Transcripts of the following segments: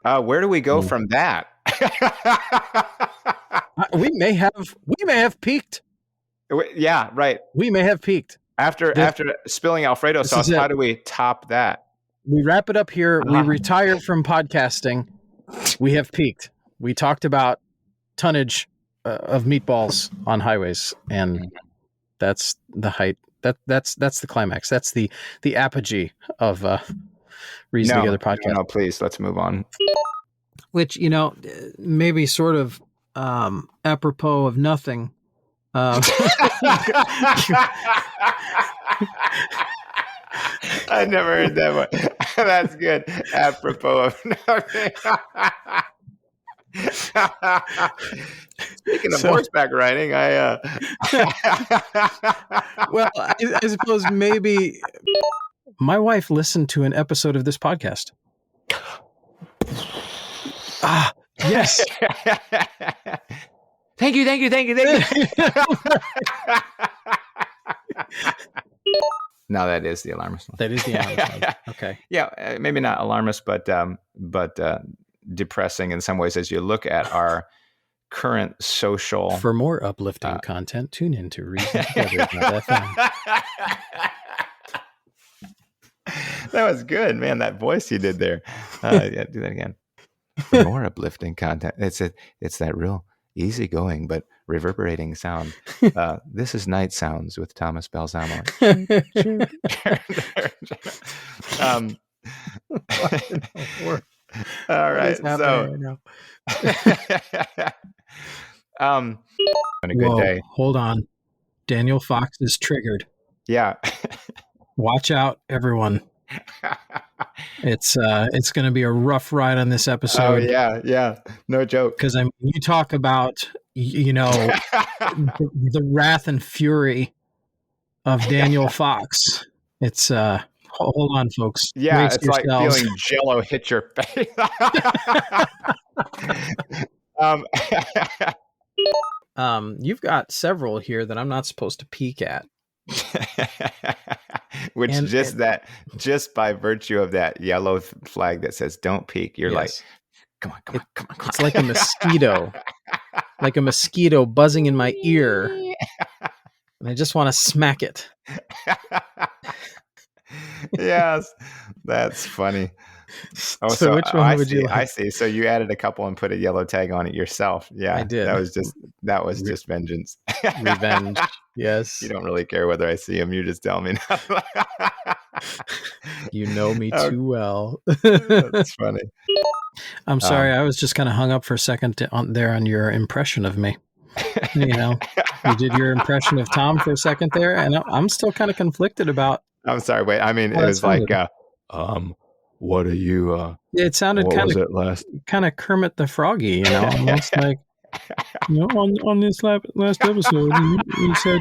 Where do we go from that? We may have peaked. Yeah, right. We may have peaked. After spilling Alfredo sauce, how do we top that? We wrap it up here. We retire from podcasting. We have peaked. We talked about tonnage of meatballs on highways, and that's the height. That's the climax. That's the apogee of Reason Together podcast. No, please, let's move on. Which, maybe sort of apropos of nothing. I never heard that one. That's good. Apropos of nothing. Speaking of horseback riding, well, I suppose maybe my wife listened to an episode of this podcast. Yes. Thank you. No, that is the alarmist one. That is the alarmist one. Okay. Yeah, maybe not alarmist, but depressing in some ways as you look at our current social. For more uplifting content, tune in to Reason Together. That was good, man. That voice you did there. Yeah, do that again. For more uplifting content, it's that real easygoing but reverberating sound. This is Night Sounds with Thomas Balsamo. All right, so on a good day. Hold on, Daniel Fox is triggered. Yeah. Watch out, everyone. It's going to be a rough ride on this episode. Oh yeah, no joke. Because you talk about the wrath and fury of Daniel Fox. It's hold on, folks. Yeah, it's yourselves. Like feeling Jello hit your face. You've got several here that I'm not supposed to peek at. Which just by virtue of that yellow flag that says "Don't peek," you're like, "Come on." It's like a mosquito, buzzing in my ear, and I just want to smack it. Yes, that's funny. Oh, so which one would you like? I see. So you added a couple and put a yellow tag on it yourself. Yeah, I did. That was just vengeance. Revenge. Yes. You don't really care whether I see them. You just tell me. You know me too well. That's funny. I'm sorry. I was just kind of hung up for a second on your impression of me. You did your impression of Tom for a second there, and I'm still kind of conflicted about. I'm sorry. Wait. I mean, it was like, what are you? It sounded kind of Kermit the Froggy, almost like, on this last episode, you said,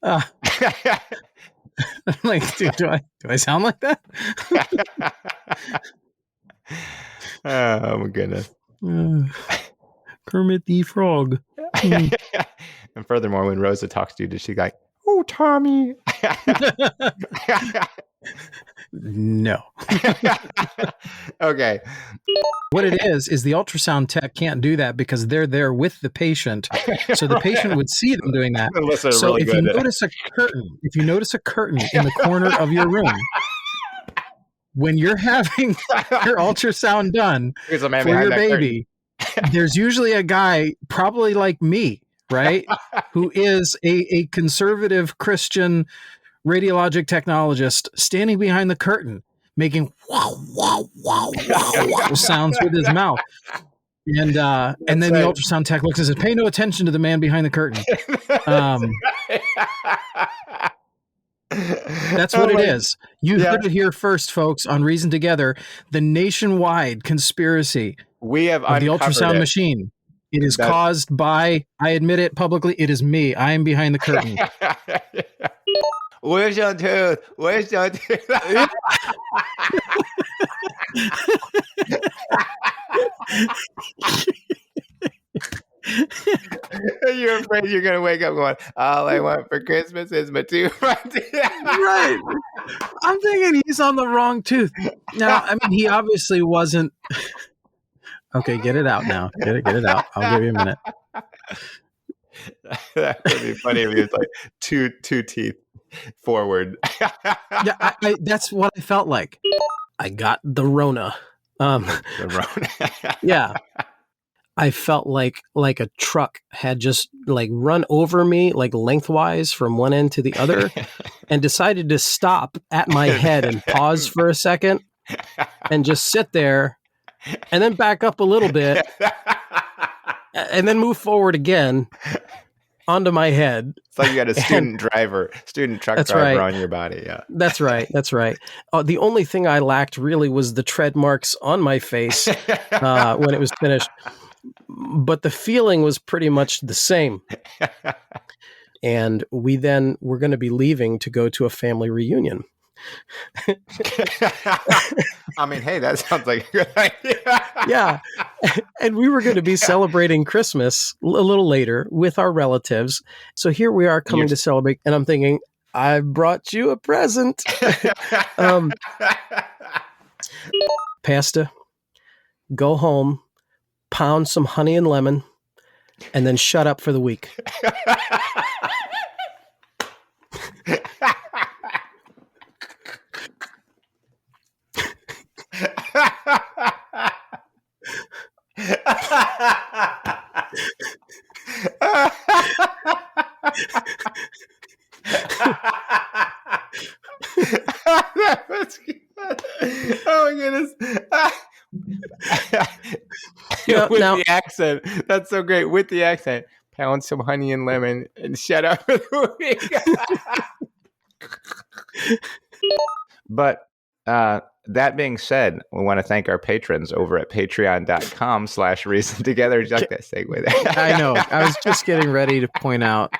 I'm like, dude, do I sound like that? Oh my goodness. Kermit the Frog. And furthermore, when Rosa talks to you, does she like, "Oh, Tommy"? No. Okay. What it is the ultrasound tech can't do that because they're there with the patient. So the patient would see them doing that. So really you notice a curtain in the corner of your room, when you're having your ultrasound done for your baby, there's usually a guy, probably like me, right, who is a conservative Christian radiologic technologist standing behind the curtain, making wow, wow, wow, wow, wow sounds with his mouth. And then the ultrasound tech looks and says, "Pay no attention to the man behind the curtain." That's what it is. You heard it here first, folks, on Reason Together, the nationwide conspiracy of the ultrasound machine. It is caused by, I admit it publicly, it is me. I am behind the curtain. Where's your tooth? Where's your tooth? You're afraid you're going to wake up going, "All I want for Christmas is my tooth." Right. I'm thinking he's on the wrong tooth. Now, I mean, he obviously wasn't. Okay, get it out now. Get it out. I'll give you a minute. That would be funny if he was like two teeth forward. Yeah, that's what I felt like. I got the Rona. The Rona. Yeah. I felt like a truck had just like run over me like lengthwise from one end to the other and decided to stop at my head and pause for a second and just sit there and then back up a little bit and then move forward again onto my head. It's like you had a student truck driver on your body. Yeah. That's right. The only thing I lacked really was the tread marks on my face when it was finished. But the feeling was pretty much the same. And we then were going to be leaving to go to a family reunion. I mean, hey, that sounds like a good idea. Yeah. And we were going to be celebrating Christmas a little later with our relatives. So here we are coming to celebrate. And I'm thinking, I brought you a present. Pasta, go home, pound some honey and lemon, and then shut up for the week. That was good. Oh my goodness. With the accent. That's so great. With the accent. Pound some honey and lemon and shut up for the week. But that being said, we want to thank our patrons over at patreon.com/reason together. Did you like that segue there? I know. I was just getting ready to point out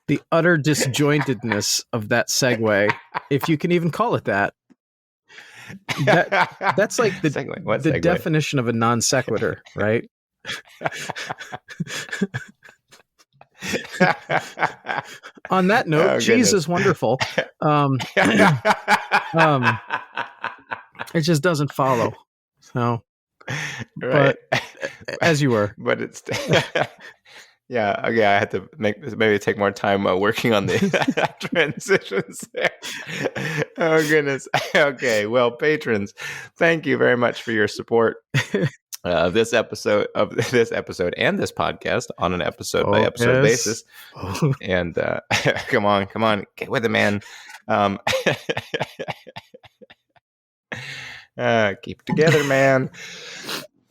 the utter disjointedness of that segue, if you can even call it that. That's like the segue? Definition of a non sequitur, right? On that note, cheese is wonderful. It just doesn't follow. So, right. But as you were, but it's yeah. Okay, I had to maybe take more time working on the transitions there. Oh goodness. Okay, well, patrons, thank you very much for your support. This episode and this podcast on an episode by episode basis. And come on, get with it, man. Keep it together, man.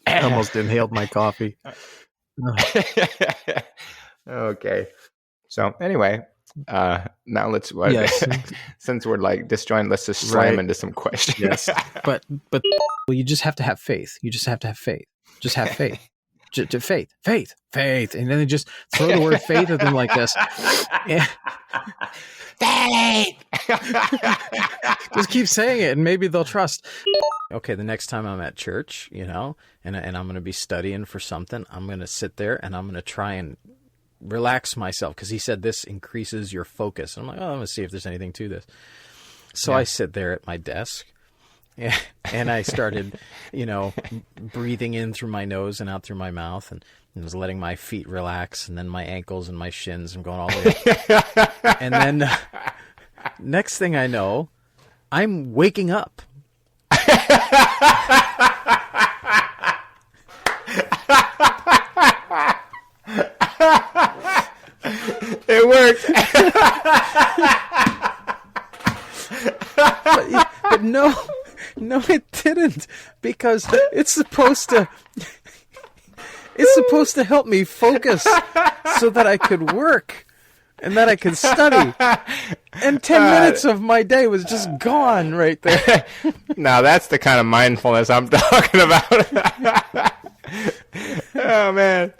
I almost inhaled my coffee. Okay. So anyway, now let's since we're like disjointed, let's just slam into some questions. Yes. But you just have to have faith. You just have to have faith. Just have faith. Faith. And then they just throw the word faith at them like this. Yeah. Faith. Just keep saying it and maybe they'll trust. Okay, the next time I'm at church, and I'm going to be studying for something, I'm going to sit there and I'm going to try and relax myself because he said this increases your focus. And I'm like, I'm going to see if there's anything to this. So I sit there at my desk and I started, breathing in through my nose and out through my mouth and was letting my feet relax and then my ankles and my shins and going all the way up. And then next thing I know, I'm waking up. It worked. but no, it didn't, because it's supposed to help me focus so that I could work and that I could study. And 10 minutes of my day was just gone right there. Now that's the kind of mindfulness I'm talking about. Oh man.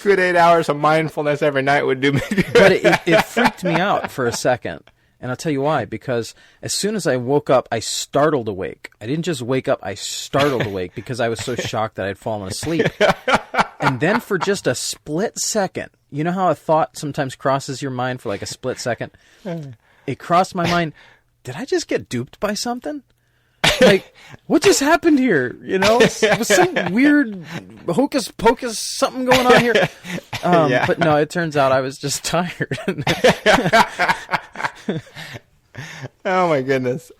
Good 8 hours of mindfulness every night would do me good. But it freaked me out for a second. And I'll tell you why. Because as soon as I woke up, I startled awake. I didn't just wake up, I startled awake because I was so shocked that I'd fallen asleep. And then for just a split second, you know how a thought sometimes crosses your mind for like a split second? It crossed my mind, did I just get duped by something? Like, what just happened here? Was some weird hocus pocus something going on here? But no, it turns out I was just tired. Oh my goodness.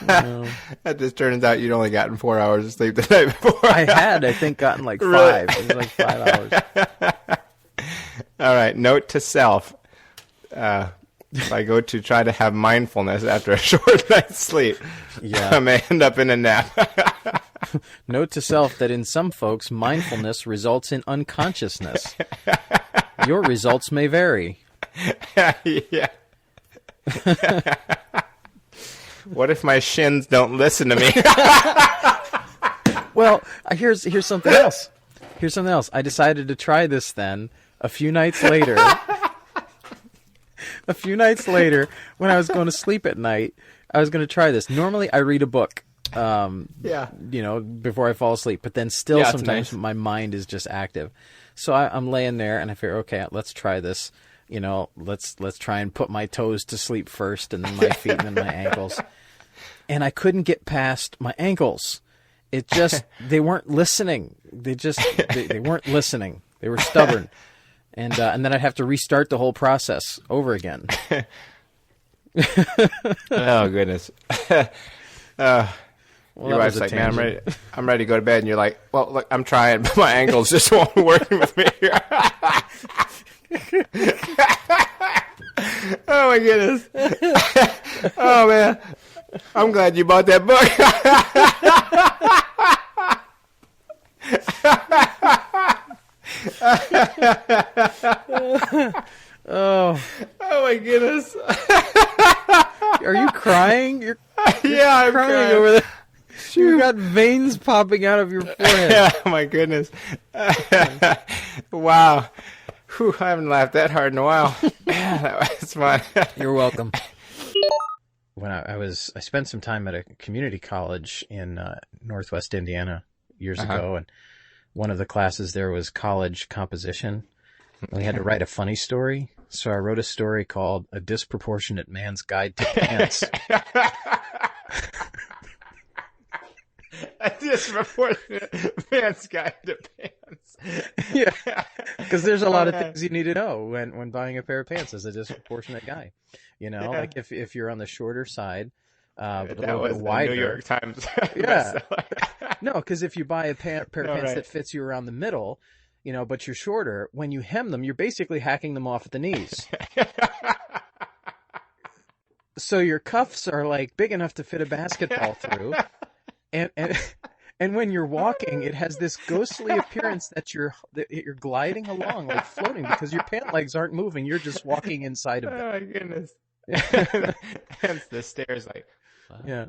No. That just turns out you'd only gotten 4 hours of sleep the night before. I think, gotten like 5. Really? It was like 5 hours. All right. Note to self. If I go to try to have mindfulness after a short night's sleep, I may end up in a nap. Note to self that in some folks, mindfulness results in unconsciousness. Your results may vary. Yeah. What if my shins don't listen to me? Well, here's something else. Here's something else. I decided to try this then a few nights later. A few nights later, when I was going to sleep at night, I was going to try this. Normally, I read a book, before I fall asleep. But then still sometimes my mind is just active. So I'm laying there, and I figure, okay, let's try this. Let's try and put my toes to sleep first, and then my feet, and then my ankles. And I couldn't get past my ankles. It just, they weren't listening. They weren't listening. They were stubborn. And then I'd have to restart the whole process over again. Oh goodness! Your wife's like, "Man, I'm ready to go to bed," and you're like, "Well, look, I'm trying, but my ankles just won't work with me." Oh my goodness! Oh man, I'm glad you bought that book. Oh my goodness. Are you crying? I'm crying over there. You got veins popping out of your forehead. Oh my goodness. Wow. Whew, I haven't laughed that hard in a while. Yeah, that was fun. You're welcome. When I spent some time at a community college in Northwest Indiana years ago, and one of the classes there was college composition. We had to write a funny story. So I wrote a story called A Disproportionate Man's Guide to Pants. A disproportionate man's guide to pants. Yeah, because there's a lot of things you need to know when buying a pair of pants as a disproportionate guy. Like if you're on the shorter side, a little bit wider. New York Times. Yeah. No, because if you buy a pair of pants that fits you around the middle, but you're shorter, when you hem them, you're basically hacking them off at the knees. So your cuffs are like big enough to fit a basketball through. And when you're walking, it has this ghostly appearance that you're gliding along, like floating, because your pant legs aren't moving. You're just walking inside of them. Oh my goodness! Hence the stairs, like. Yeah.